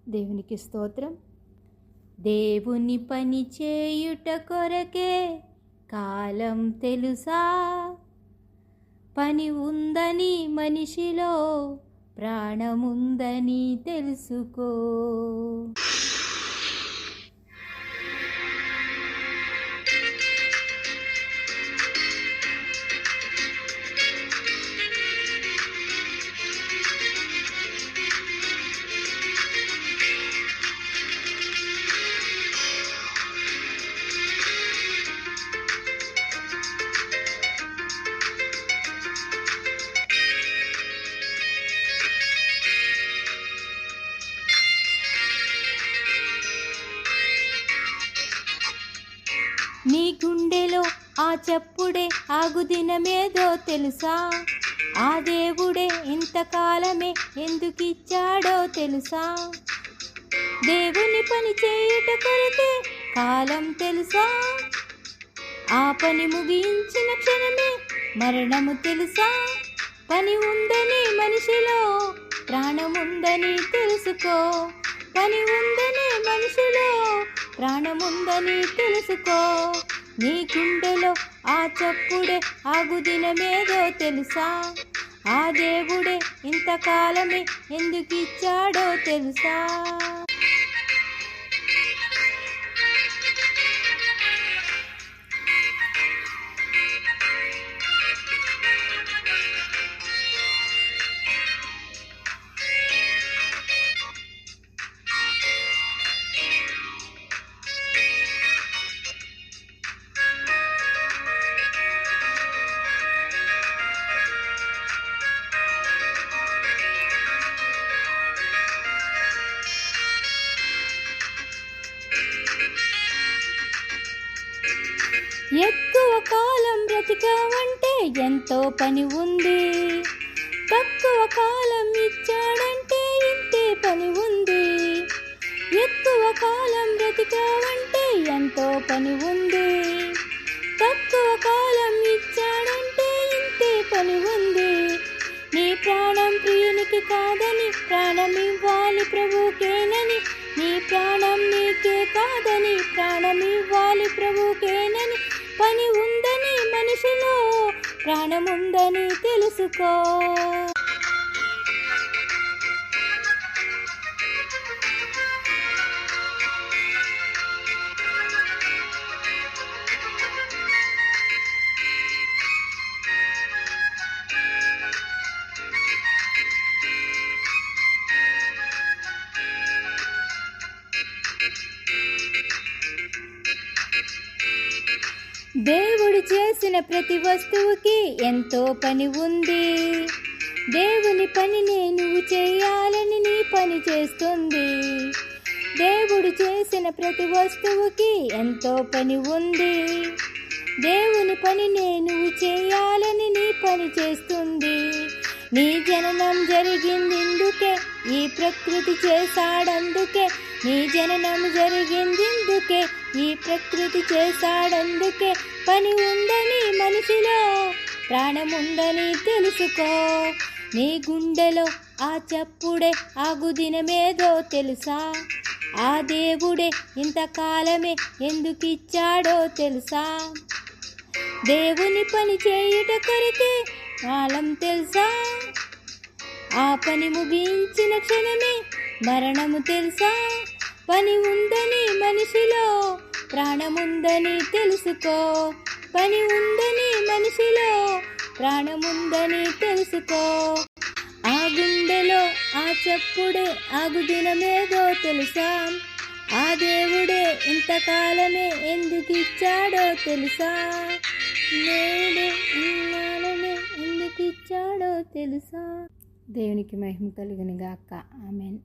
దేవునికి స్తోత్రం. దేవుని పని చేయుట కొరకే కాలం తెలుసా? పని ఉందని మనిషిలో ప్రాణముందని తెలుసుకో. నీ గుండెలో ఆ చప్పుడే ఆగు దినమేదో తెలుసా? ఆ దేవుడే ఇంతకాలమే ఎందుకిచ్చాడో తెలుసా? దేవుని పని చేయుట కొరకే కాలం తెలుసా? ఆ పని ముగించిన క్షణమే మరణము తెలుసా? పని ఉందని మనిషిలో ప్రాణముందని తెలుసుకో. పని ఉందని మనిషిలో ప్రాణముందని తెలుసుకో. నీ గుండెలో ఆ చప్పుడే ఆగు దినమేదో తెలుసా? ఆ దేవుడే ఇంతకాలమే ఎందుకిచ్చాడో తెలుసా? ఎక్కువ కాలం బ్రతికావంటే ఎంతో పని ఉంది. తక్కువ కాలం ఇచ్చాడంటే ఇంతే పని ఉంది. ఎక్కువ కాలం బ్రతికావంటే ఎంతో పని ఉంది. తక్కువ కాలం ఇచ్చాడంటే ఇంతే పని ఉంది. నీ ప్రాణం ప్రియునికి కాదని ప్రాణమివ్వాలి ప్రభుకేనని. నీ ప్రాణం నీకే కాదని ప్రాణమివ్వాలి ప్రభుకేనని. పని ఉందని మనిషిలో ప్రాణముందని తెలుసుకో. దేవుడు చేసిన ప్రతి వస్తువుకి ఎంతో పని ఉంది. దేవుని పనినే నువ్వు చేయాలని నీ పని చేస్తుంది. దేవుడు చేసిన ప్రతి వస్తువుకి ఎంతో పని ఉంది. దేవుని పనినే నువ్వు చేయాలని నీ పని చేస్తుంది. నీ జననం జరిగిందిందుకే, ఈ ప్రకృతి చేశాడందుకే. నీ జననం జరిగిందిందుకే, ఈ ప్రకృతి చేశాడందుకే. పని ఉందని మనిషిలో ప్రాణముందని తెలుసుకో. నీ గుండెలో ఆ చప్పుడే ఆగు దినమేదో తెలుసా? ఆ దేవుడే ఇంతకాలమే ఎందుకిచ్చాడో తెలుసా? దేవుని పని చేయుట కొరకే కాలం తెలుసా? ఆ పని ముగించిన క్షణమే మరణము తెలుసా? పని ఉందని మనిషిలో ప్రాణముందని తెలుసుకో. పని ఉందని మనిషిలో ప్రాణముందని తెలుసుకో. ఆ గుండెలో ఆ చప్పుడే ఆగు దినమేదో తెలుసా? ఆ దేవుడే ఇంతకాలమే ఎందుకిచ్చాడో తెలుసా? దేవుడే ఇంతకాలమే ఎందుకిచ్చాడో తెలుసా? దేవునికి మహిమ కలుగును గాక. ఆమేన్.